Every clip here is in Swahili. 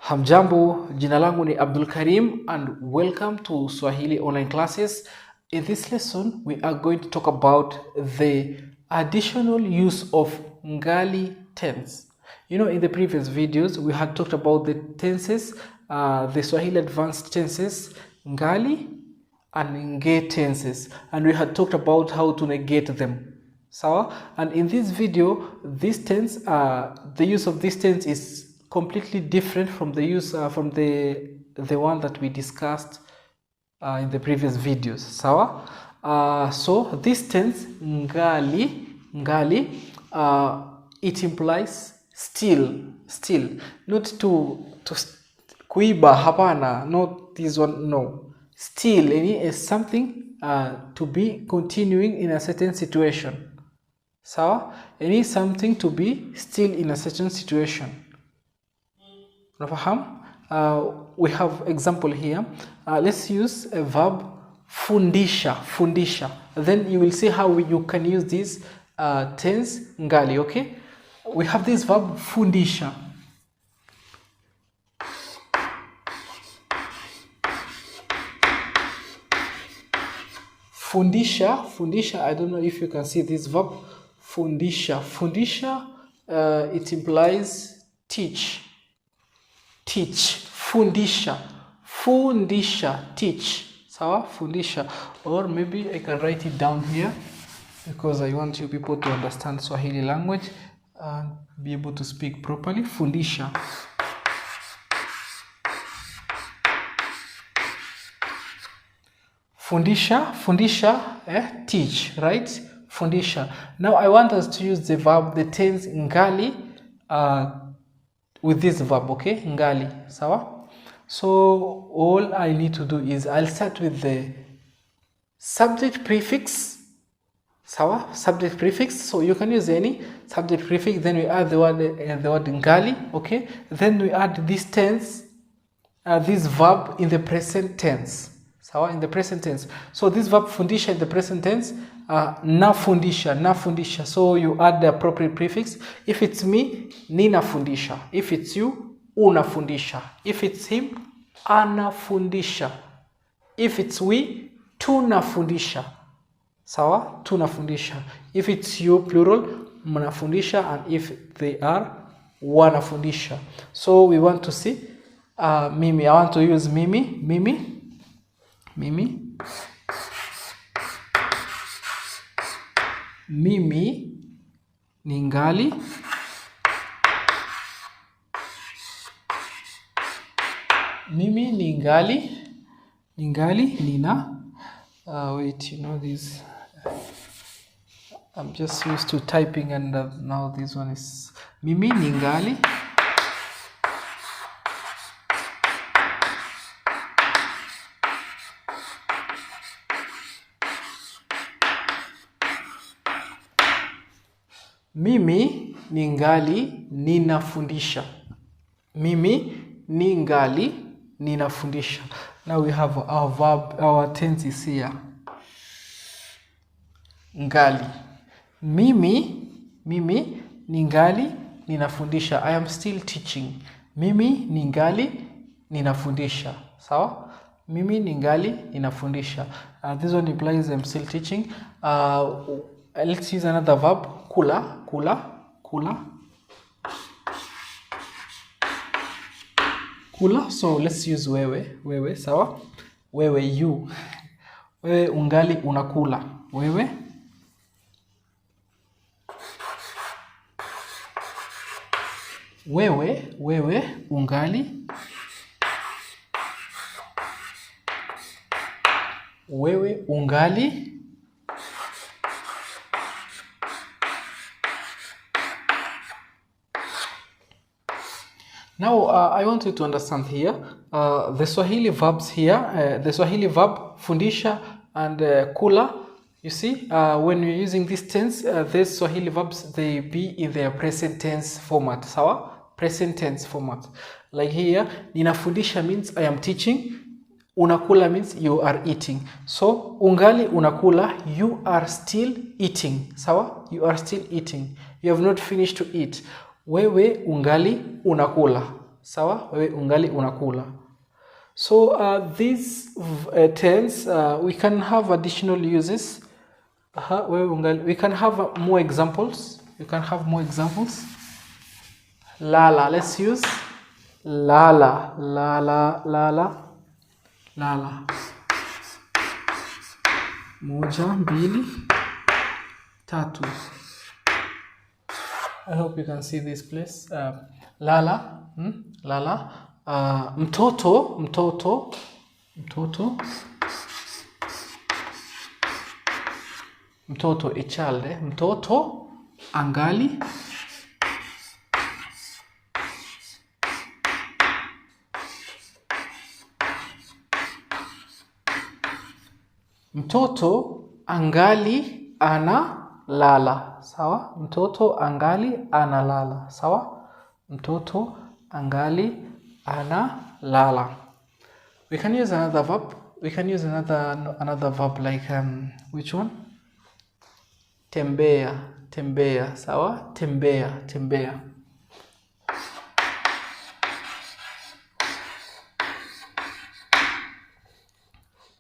Hamjambo, jina langu ni Abdul Karim and welcome to Swahili online classes. In this lesson, we are going to talk about the additional use of ngali tense. You know, in the previous videos, we had talked about the tenses, the Swahili advanced tenses, ngali and nge tenses, and we had talked about how to negate them. So, and in this video, this tense, the use of this tense is completely different from the use from the one that we discussed in the previous videos. Sawa? So this tense ngali, it implies still, not to kuiba, hapana, not this one, no. Still, is something to be continuing in a certain situation. Sawa? Any something to be still in a certain situation. We have example here. Let's use a verb fundisha. Then you will see how you can use this tense ngali. Okay, we have this verb fundisha. Fundisha, I don't know if you can see this verb fundisha. It implies teach, fundisha, teach. Sawa, fundisha. Or maybe I can write it down here because I want you people to understand Swahili language and be able to speak properly. Fundisha. Teach, right? Fundisha. Now I want us to use the verb, the tense ngali, with this verb, okay? Ngali, sawa? So all I need to do is I'll start with the subject prefix, sawa? Subject prefix. So you can use any subject prefix. Then we add the word ngali, okay? Then we add this tense, this verb in the present tense. Sawa, in the present tense. So this verb fundisha in the present tense, na fundisha. So you add the appropriate prefix. If it's me, ninafundisha. If it's you, unafundisha. If it's him, anafundisha. If it's we, tunafundisha. Sawa, tunafundisha. If it's you, plural, mnafundisha. And if they are, wanafundisha. So we want to see mimi. I want to use mimi. Mimi ningali. Mimi ningali nina. Wait, you know this. I'm just used to typing, and now this one is mimi ningali. Mimi ningali ninafundisha. Mimi ningali ninafundisha. Now we have our verb, our tenses here. Ngali. Mimi ningali ninafundisha. I am still teaching. Mimi ningali ninafundisha. Sawa? Mimi ningali ninafundisha. This one implies I'm still teaching. Let's use another verb, kula. So let's use wewe, sawa? Wewe, you. Wewe ungali unakula. Wewe ungali. Wewe ungali. Now, I want you to understand here, the Swahili verbs here, the Swahili verb, fundisha and kula. You see, when you're using this tense, these Swahili verbs, they be in their present tense format. Sawa? Present tense format. Like here, ninafundisha means I am teaching. Unakula means you are eating. So, ungali unakula, you are still eating. Sawa? You are still eating. You have not finished to eat. Wewe ungali unakula. sawa, wewe ungali unakula. So these tense we can have additional uses. Wewe ungali, we can have more examples. You can have more examples. Lala, let's use lala, lala, lala, lala. Moja, mbili, tatu. I hope you can see this place. Lala, lala. Mtoto, mtoto, mtoto. Mtoto, a child. Mtoto, angali. Mtoto angali analala, sawa? Mtoto angali analala, sawa? Mtoto angali analala. We can use another verb. We can use another verb like which one? Tembea, tembea, sawa? Tembea, tembea.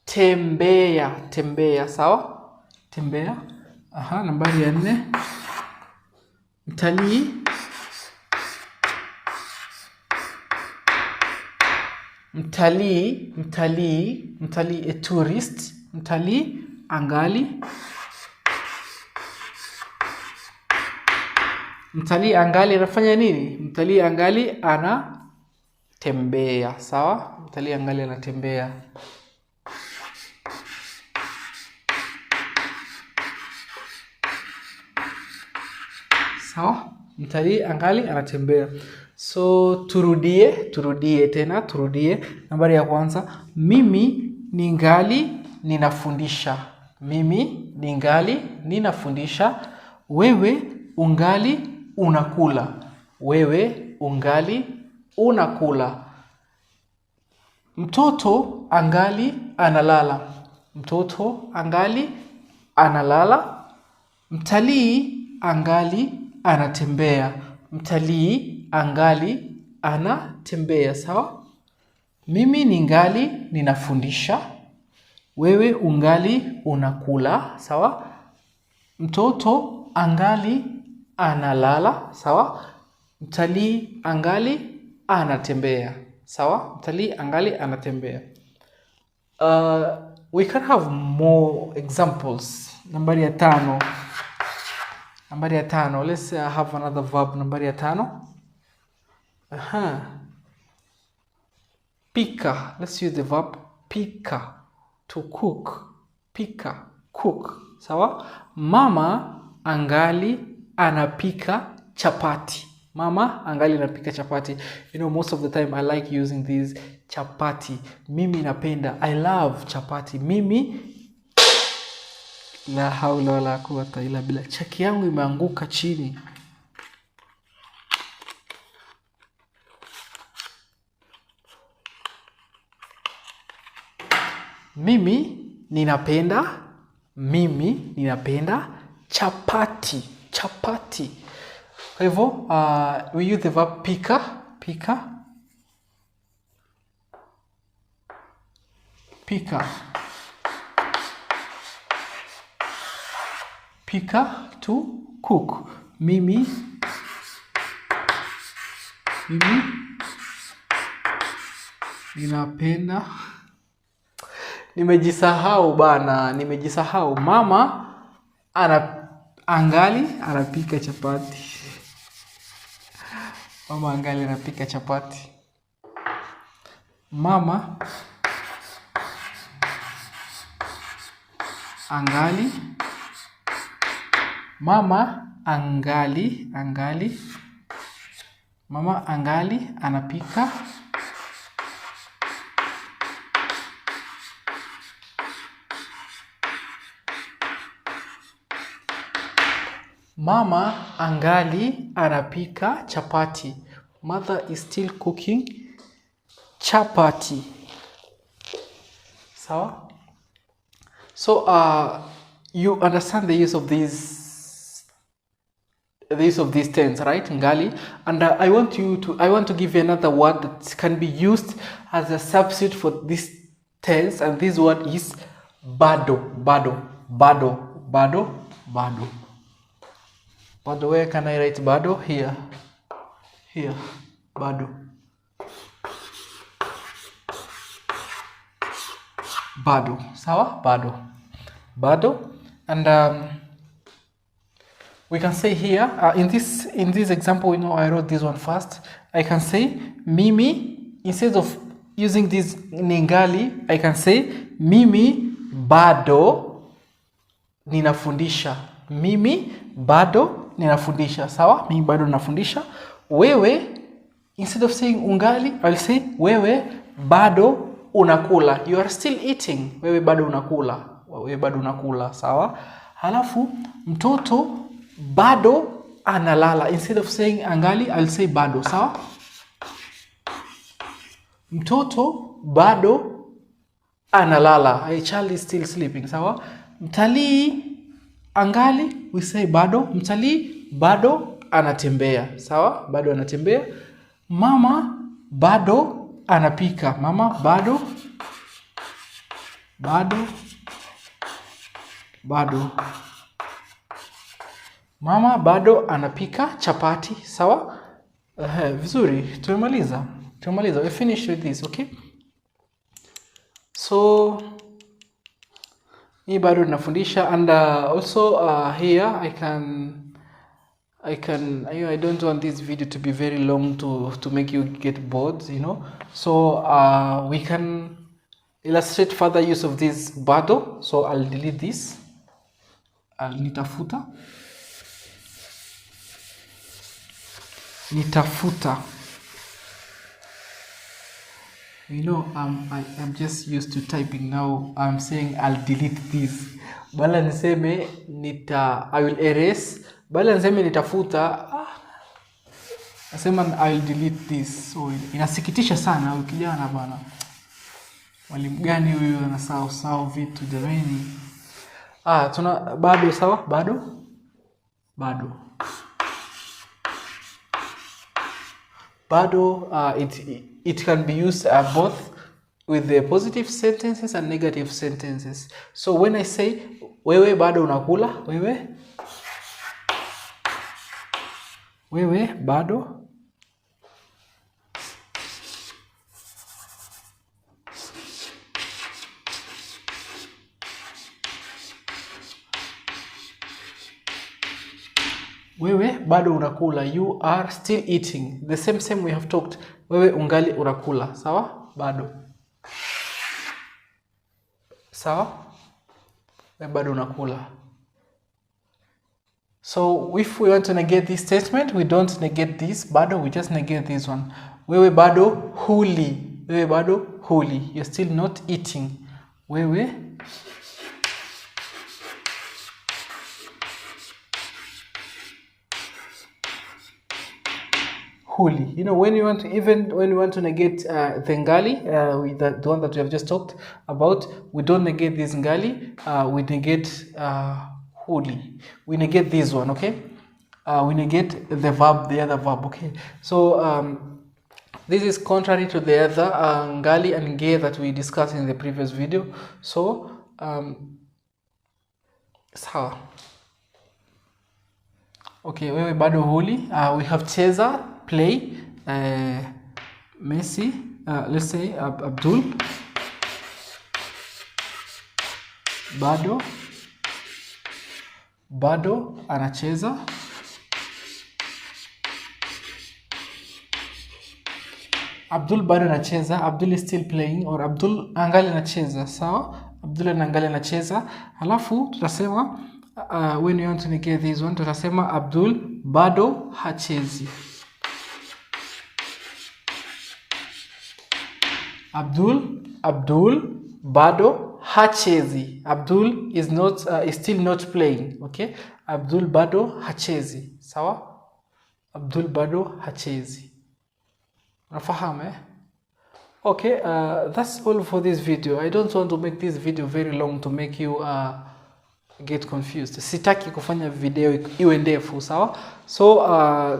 Tembea, tembea, sawa? Tembea. Nambari ya 4. Mtalii. Mtalii, mtalii, mtalii, a tourist. Mtalii, angali. Mtalii angali anafanya nini? Mtalii angali anatembea, sawa? Mtalii angali anatembea. Sawa? Mtalii angali anatembea. So turudie tena, turudie. Nambari ya kwanza, mimi ningali ninafundisha. Mimi ningali ninafundisha. Wewe ungali unakula. Wewe ungali unakula. Mtoto angali analala. Mtoto angali analala. Mtalii angali anatembea. Mtalii angali anatembea, sawa? Mimi ningali ninafundisha. Wewe ungali unakula, sawa? Mtoto angali analala, sawa? Mtalii angali anatembea, sawa? Mtalii angali anatembea. We can have more examples. Nambari ya 5. Nambari ya 5. Let's have another verb. Nambari ya 5. Pika. Let's use the verb pika. To cook. Pika. Cook. Sawa? Mama angali anapika chapati. Mama angali anapika chapati. You know, most of the time I like using these chapati. Mimi napenda. I love chapati. Mimi la haula wala quwwata illa billah. Chaki yangu imeanguka chini. Mimi ninapenda chapati. Chapati. Kwa hivyo, we use the verb pika. Pika. Pika. Pika, to cook. Mimi ninapenda. Nimejisahau bana, nimejisahau. Mama angali anapika chapati. Mama angali anapika chapati. Mama angali. Mama angali anapika. Mama angali anapika chapati. Mother is still cooking chapati. Sawa? So you understand the use of these the use of these tense, right? Ngali. And I want to give you another word that can be used as a substitute for this tense, and this word is bado. Bado. Where can I write bado? Here. Bado. Sawa? Bado. And we can say here, in this example, I wrote this one first. I can say mimi, instead of using this ningali, I can say mimi bado ninafundisha. Mimi bado ninafundisha. Sawa? Mimi bado ninafundisha. Wewe, instead of saying ungali, I'll say wewe bado unakula. You are still eating. Wewe bado unakula. Sawa? Halafu mtoto bado analala. Instead of saying angali, I'll say bado. Sawa? Mtoto bado analala. A child is still sleeping. Sawa? Mtalii angali, we say bado. Mtalii bado anatembea. Sawa? Bado anatembea. Mama bado anapika. Mama bado. Mama bado anapika chapati. Sawa? Vizuri. Tumemaliza. We finished with this, okay? So hii bado nafundisha, and also here I don't want this video to be very long to make you get bored, So we can illustrate further use of this bado. So I'll delete this. Nitafuta. I'm just used to typing. Now I'm saying I'll delete this. Bala niseme I will erase. Bala niseme nitafuta. Nasema I'll delete this. So inasikitisha sana ukijana bana. Mwalimu gani huyu anasahau vitu jamani? Tuna bado. Sawa? Bado, it can be used both with the positive sentences and negative sentences. So when I say wewe bado unakula, wewe bado unakula, you are still eating. The same we have talked. Wewe ungali unakula. Sawa? Bado. Sawa? Wewe bado unakula. So if we want to negate this statement, we don't negate this bado, we just negate this one. Wewe bado huli. You're still not eating. Wewe huli. When you want to negate the ngali, with the one that we have just talked about, we don't negate this ngali, we negate huli. We negate this one, okay? We negate the other verb, okay? So this is contrary to the other ngali and nge that we discussed in the previous video. So sawa. Okay, wewe bado huli. We have cheza, play, Messi, let's say Abdul bado anacheza. Abdul bado anacheza. Abdul is still playing, or Abdul angali anacheza. Sawa? Abdul angali anacheza. Halafu tutasema when you want to negate this one, tutasema Abdul bado hachezi. Abdul bado hachezi. Abdul is still not playing, okay? Abdul bado hachezi. Sawa? Abdul bado hachezi. Unafahamu, eh? Okay, that's all for this video. I don't want to make this video very long to make you get confused. Sitaki kufanya video iwe ndefu, sawa? So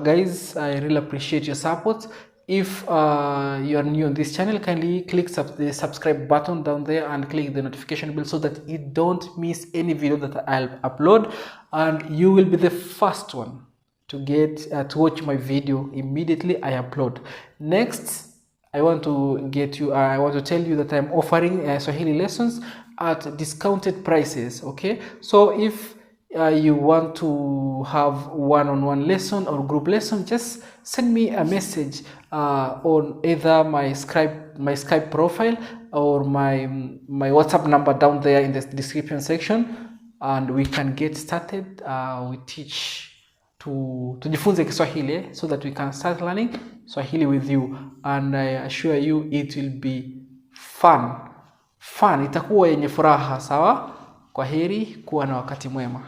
guys, I really appreciate your support. If you are new on this channel, kindly click the subscribe button down there and click the notification bell so that you don't miss any video that I'll upload, and you will be the first one to get to watch my video immediately I upload. Next, I want to tell you that I'm offering Swahili lessons at discounted prices. Okay, so if you want to have one-on-one lesson or group lesson, just send me a message on either my Skype profile or my WhatsApp number down there in the description section, and we can get started. We teach tujifunze Kiswahili so that we can start learning Swahili with you, and I assure you it will be fun. Itakuwa yenye furaha, sawa? Kwaheri, kuwa na wakati mwema.